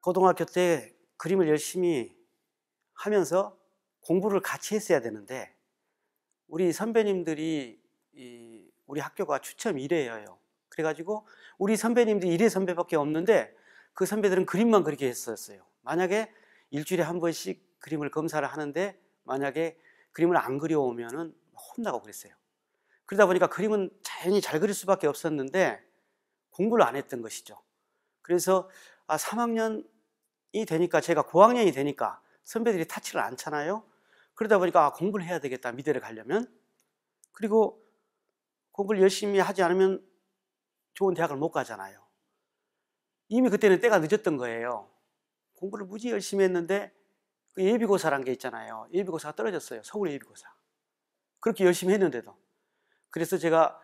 고등학교 때 그림을 열심히 하면서 공부를 같이 했어야 되는데 우리 선배님들이 우리 학교가 추첨 1회예요. 그래가지고 우리 선배님들이 1회 선배밖에 없는데 그 선배들은 그림만 그리게 했었어요. 만약에 일주일에 한 번씩 그림을 검사를 하는데 만약에 그림을 안 그려오면은 혼나고 그랬어요. 그러다 보니까 그림은 자연히 잘 그릴 수밖에 없었는데 공부를 안 했던 것이죠. 그래서 3학년이 되니까, 제가 고학년이 되니까 선배들이 타치를 않잖아요. 그러다 보니까 공부를 해야 되겠다, 미대를 가려면. 그리고 공부를 열심히 하지 않으면 좋은 대학을 못 가잖아요. 이미 그때는 때가 늦었던 거예요. 공부를 무지 열심히 했는데 그 예비고사란 게 있잖아요. 예비고사가 떨어졌어요. 서울 예비고사. 그렇게 열심히 했는데도. 그래서 제가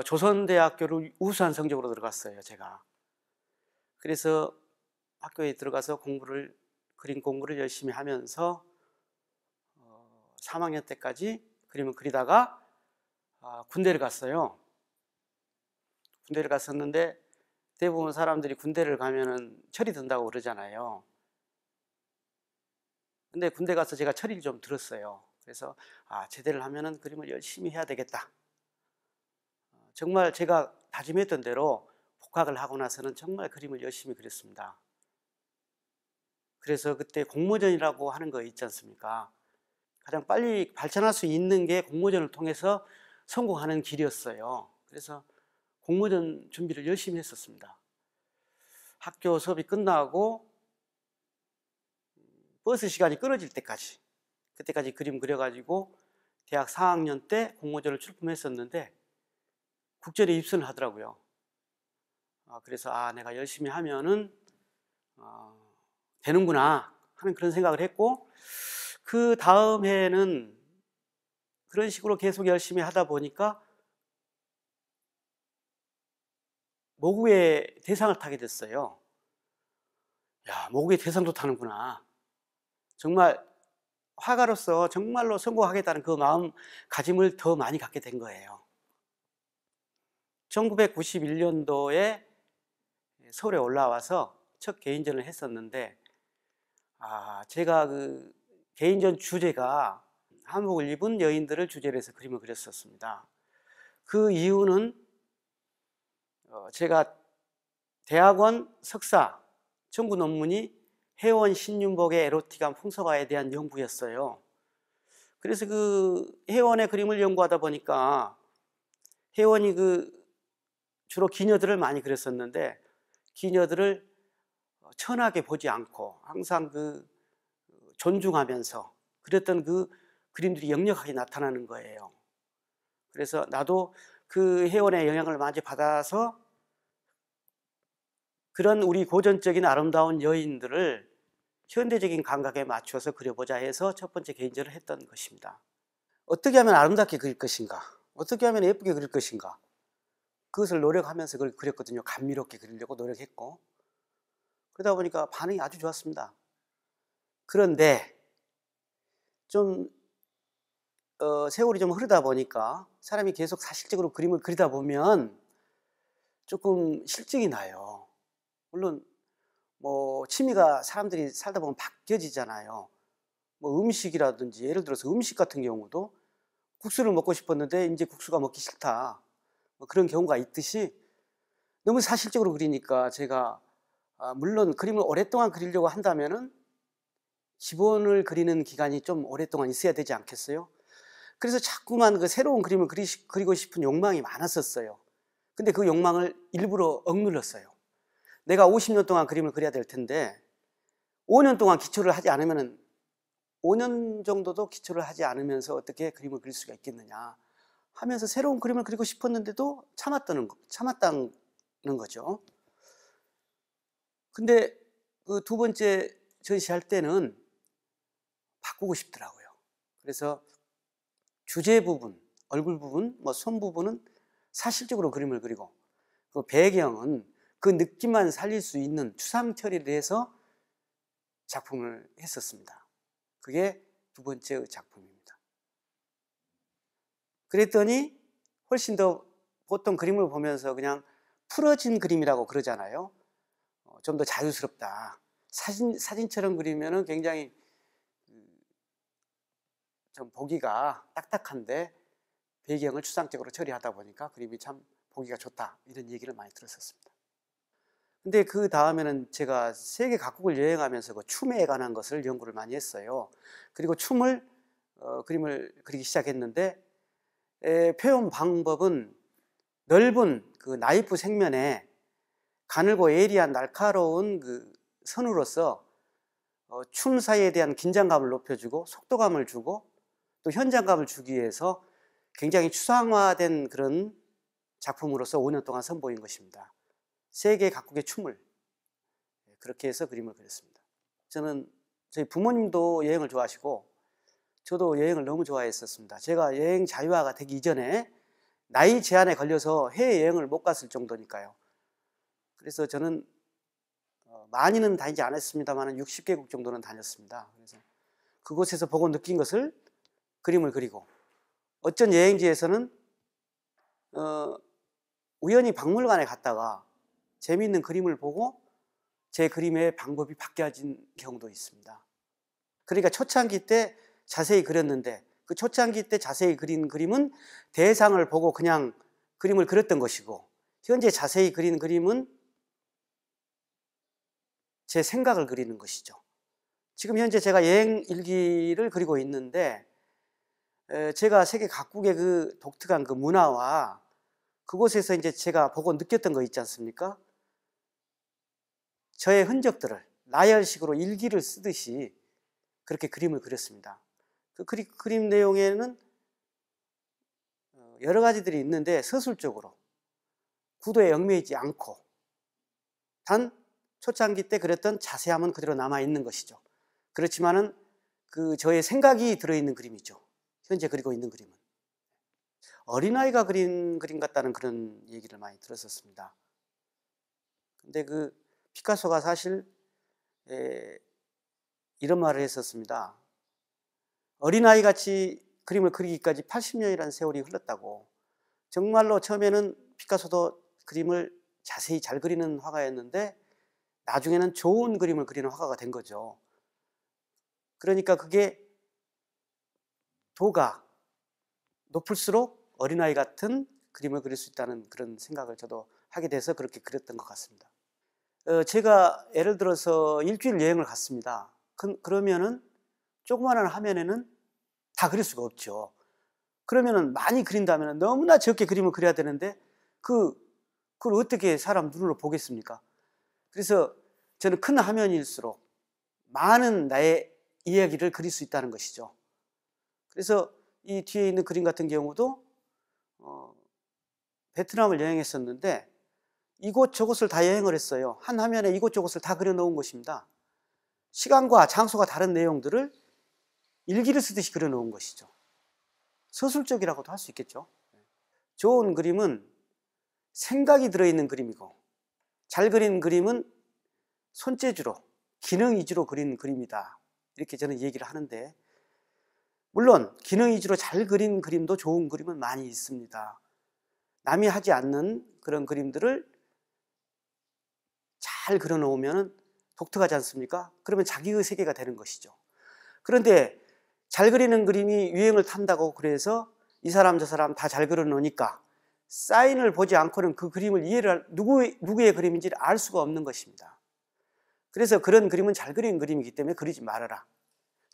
조선대학교를 우수한 성적으로 들어갔어요, 제가. 그래서 학교에 들어가서 그림 공부를 열심히 하면서 3학년 때까지 그림을 그리다가 군대를 갔어요. 군대를 갔었는데 대부분 사람들이 군대를 가면은 철이 든다고 그러잖아요. 근데 군대 가서 제가 철이 좀 들었어요. 그래서 제대를 하면은 그림을 열심히 해야 되겠다. 정말 제가 다짐했던 대로 복학을 하고 나서는 정말 그림을 열심히 그렸습니다. 그래서 그때 공모전이라고 하는 거 있지 않습니까? 가장 빨리 발전할 수 있는 게 공모전을 통해서 성공하는 길이었어요. 그래서 공모전 준비를 열심히 했었습니다. 학교 수업이 끝나고 버스 시간이 끊어질 때까지, 그때까지 그림 그려가지고 대학 4학년 때 공모전을 출품했었는데 국전에 입선을 하더라고요. 그래서 내가 열심히 하면은 되는구나 하는 그런 생각을 했고, 그 다음 해에는 그런 식으로 계속 열심히 하다 보니까 모국의 대상을 타게 됐어요. 야, 모국의 대상도 타는구나. 정말 화가로서 정말로 성공하겠다는 그 마음가짐을 더 많이 갖게 된 거예요. 1991년도에 서울에 올라와서 첫 개인전을 했었는데 제가 그 개인전 주제가 한복을 입은 여인들을 주제로 해서 그림을 그렸었습니다. 그 이유는 제가 대학원 석사 전부 논문이 혜원 신윤복의 에로틱한 풍서가에 대한 연구였어요. 그래서 그 혜원의 그림을 연구하다 보니까 혜원이 주로 기녀들을 많이 그렸었는데 기녀들을 천하게 보지 않고 항상 존중하면서 그랬던 그 그림들이 역력하게 나타나는 거예요. 그래서 나도 그 혜원의 영향을 많이 받아서 그런 우리 고전적인 아름다운 여인들을 현대적인 감각에 맞춰서 그려보자 해서 첫 번째 개인전을 했던 것입니다. 어떻게 하면 아름답게 그릴 것인가, 어떻게 하면 예쁘게 그릴 것인가, 그것을 노력하면서 그걸 그렸거든요. 감미롭게 그리려고 노력했고, 그러다 보니까 반응이 아주 좋았습니다. 그런데 좀 세월이 좀 흐르다 보니까 사람이 계속 사실적으로 그림을 그리다 보면 조금 실증이 나요. 물론 취미가 사람들이 살다 보면 바뀌어지잖아요. 음식이라든지, 예를 들어서 음식 같은 경우도 국수를 먹고 싶었는데 이제 국수가 먹기 싫다, 그런 경우가 있듯이 너무 사실적으로 그리니까 제가 물론 그림을 오랫동안 그리려고 한다면은 기본을 그리는 기간이 좀 오랫동안 있어야 되지 않겠어요? 그래서 자꾸만 새로운 그림을 그리고 싶은 욕망이 많았었어요. 근데 그 욕망을 일부러 억눌렀어요. 내가 50년 동안 그림을 그려야 될 텐데 5년 동안 기초를 하지 않으면은 5년 정도도 기초를 하지 않으면서 어떻게 그림을 그릴 수가 있겠느냐 하면서 새로운 그림을 그리고 싶었는데도 참았다는 거죠. 근데 그 두 번째 전시할 때는 바꾸고 싶더라고요. 그래서 주제 부분, 얼굴 부분, 손 부분은 사실적으로 그림을 그리고 그 배경은 그 느낌만 살릴 수 있는 추상 처리를 해서 작품을 했었습니다. 그게 두 번째 작품입니다. 그랬더니 훨씬 더 보통 그림을 보면서 그냥 풀어진 그림이라고 그러잖아요. 좀 더 자유스럽다. 사진처럼 그리면은 굉장히 좀 보기가 딱딱한데 배경을 추상적으로 처리하다 보니까 그림이 참 보기가 좋다. 이런 얘기를 많이 들었었습니다. 근데 그 다음에는 제가 세계 각국을 여행하면서 그 춤에 관한 것을 연구를 많이 했어요. 그리고 춤을 그림을 그리기 시작했는데 표현 방법은 넓은 그 나이프 색면에 가늘고 예리한 날카로운 그 선으로서 춤 사이에 대한 긴장감을 높여주고 속도감을 주고 또 현장감을 주기 위해서 굉장히 추상화된 그런 작품으로서 5년 동안 선보인 것입니다. 세계 각국의 춤을 그렇게 해서 그림을 그렸습니다. 저는 저희 부모님도 여행을 좋아하시고 저도 여행을 너무 좋아했었습니다. 제가 여행 자유화가 되기 이전에 나이 제한에 걸려서 해외여행을 못 갔을 정도니까요. 그래서 저는 많이는 다니지 않았습니다만 60개국 정도는 다녔습니다. 그래서 그곳에서 보고 느낀 것을 그림을 그리고 어쩐 여행지에서는 우연히 박물관에 갔다가 재미있는 그림을 보고 제 그림의 방법이 바뀌어진 경우도 있습니다. 그러니까 초창기 때 자세히 그렸는데 그 초창기 때 자세히 그린 그림은 대상을 보고 그냥 그림을 그렸던 것이고 현재 자세히 그린 그림은 제 생각을 그리는 것이죠. 지금 현재 제가 여행 일기를 그리고 있는데 제가 세계 각국의 그 독특한 그 문화와 그곳에서 이제 제가 보고 느꼈던 거 있지 않습니까? 저의 흔적들을 나열식으로 일기를 쓰듯이 그렇게 그림을 그렸습니다. 그 그림 내용에는 여러 가지들이 있는데 서술적으로 구도에 얽매이지 않고 단 초창기 때 그렸던 자세함은 그대로 남아있는 것이죠. 그렇지만은 그 저의 생각이 들어있는 그림이죠. 현재 그리고 있는 그림은. 어린아이가 그린 그림 같다는 그런 얘기를 많이 들었었습니다. 근데 그 피카소가 사실 이런 말을 했었습니다. 어린아이 같이 그림을 그리기까지 80년이라는 세월이 흘렀다고. 정말로 처음에는 피카소도 그림을 자세히 잘 그리는 화가였는데 나중에는 좋은 그림을 그리는 화가가 된 거죠. 그러니까 그게 도가 높을수록 어린아이 같은 그림을 그릴 수 있다는 그런 생각을 저도 하게 돼서 그렇게 그렸던 것 같습니다. 제가 예를 들어서 일주일 여행을 갔습니다. 그러면은 조그마한 화면에는 다 그릴 수가 없죠. 그러면은 많이 그린다면 너무나 적게 그림을 그려야 되는데 그걸 어떻게 사람 눈으로 보겠습니까? 그래서 저는 큰 화면일수록 많은 나의 이야기를 그릴 수 있다는 것이죠. 그래서 이 뒤에 있는 그림 같은 경우도 베트남을 여행했었는데 이곳저곳을 다 여행을 했어요. 한 화면에 이곳저곳을 다 그려놓은 것입니다. 시간과 장소가 다른 내용들을 일기를 쓰듯이 그려놓은 것이죠. 서술적이라고도 할 수 있겠죠. 좋은 그림은 생각이 들어있는 그림이고 잘 그린 그림은 손재주로 기능 위주로 그린 그림이다. 이렇게 저는 얘기를 하는데 물론 기능 위주로 잘 그린 그림도 좋은 그림은 많이 있습니다. 남이 하지 않는 그런 그림들을 잘 그려놓으면 독특하지 않습니까? 그러면 자기의 세계가 되는 것이죠. 그런데 잘 그리는 그림이 유행을 탄다고 그래서 이 사람 저 사람 다 잘 그려놓으니까 사인을 보지 않고는 그 그림을 누구의 그림인지를 알 수가 없는 것입니다. 그래서 그런 그림은 잘 그린 그림이기 때문에 그리지 말아라.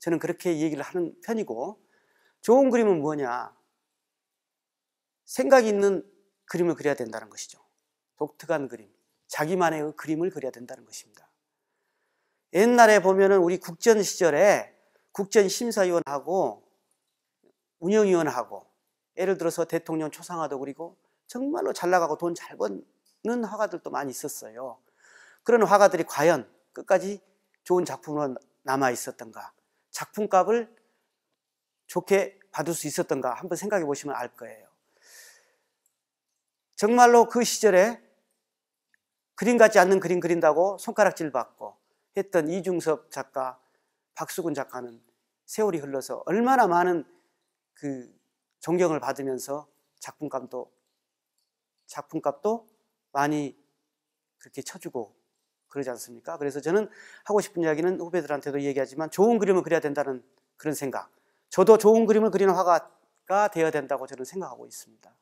저는 그렇게 얘기를 하는 편이고 좋은 그림은 뭐냐? 생각이 있는 그림을 그려야 된다는 것이죠. 독특한 그림, 자기만의 그림을 그려야 된다는 것입니다. 옛날에 보면은 우리 국전 시절에 국전심사위원하고 운영위원하고 예를 들어서 대통령 초상화도 그리고 정말로 잘 나가고 돈 잘 버는 화가들도 많이 있었어요. 그런 화가들이 과연 끝까지 좋은 작품으로 남아 있었던가, 작품값을 좋게 받을 수 있었던가 한번 생각해 보시면 알 거예요. 정말로 그 시절에 그림 같지 않는 그림 그린다고 손가락질 받고 했던 이중섭 작가, 박수근 작가는 세월이 흘러서 얼마나 많은 그 존경을 받으면서 작품값도 많이 그렇게 쳐주고 그러지 않습니까? 그래서 저는 하고 싶은 이야기는 후배들한테도 얘기하지만 좋은 그림을 그려야 된다는 그런 생각. 저도 좋은 그림을 그리는 화가가 되어야 된다고 저는 생각하고 있습니다.